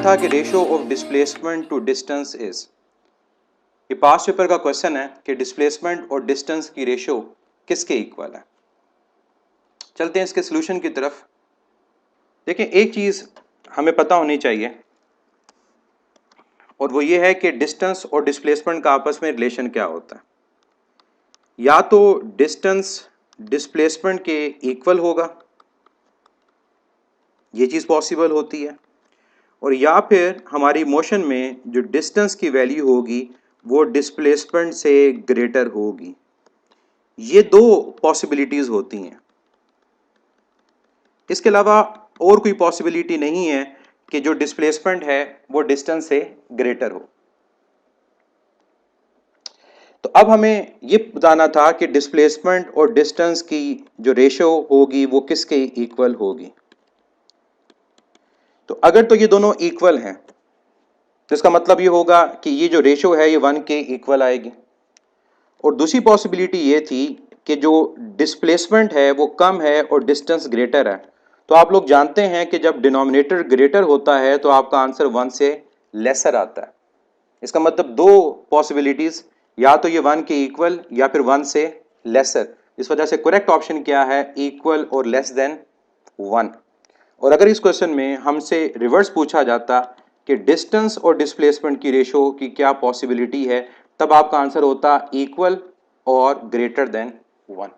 था कि ratio of displacement to distance is, ये पास्ट पेपर का क्वेश्चन है कि डिस्प्लेसमेंट और डिस्टेंस की रेशियो किसके इक्वल है। चलते हैं इसके सॉल्यूशन की तरफ। देखिए एक चीज हमें पता होनी चाहिए और वो ये है कि डिस्टेंस और डिस्प्लेसमेंट का आपस में रिलेशन क्या होता है। या तो डिस्टेंस डिस्प्लेसमेंट के इक्वल होगा, ये चीज पॉसिबल होती है, और या फिर हमारी मोशन में जो डिस्टेंस की वैल्यू होगी वो डिस्प्लेसमेंट से ग्रेटर होगी। ये दो पॉसिबिलिटीज होती हैं, इसके अलावा और कोई पॉसिबिलिटी नहीं है कि जो डिस्प्लेसमेंट है वो डिस्टेंस से ग्रेटर हो। तो अब हमें ये बताना था कि डिस्प्लेसमेंट और डिस्टेंस की जो रेशियो होगी वो किसके इक्वल होगी। तो अगर तो ये दोनों इक्वल हैं तो इसका मतलब ये होगा कि ये जो रेशियो है ये 1 के इक्वल आएगी। और दूसरी पॉसिबिलिटी ये थी कि जो डिस्प्लेसमेंट है वो कम है और डिस्टेंस ग्रेटर है। तो आप लोग जानते हैं कि जब डिनोमिनेटर ग्रेटर होता है तो आपका आंसर 1 से लेसर आता है। इसका मतलब दो पॉसिबिलिटीज, या तो ये 1 के इक्वल या फिर 1 से लेसर। इस वजह से करेक्ट ऑप्शन क्या है, इक्वल और लेस देन 1। और अगर इस क्वेश्चन में हमसे रिवर्स पूछा जाता कि डिस्टेंस और डिस्प्लेसमेंट की रेशियो की क्या पॉसिबिलिटी है, तब आपका आंसर होता इक्वल और ग्रेटर देन 1।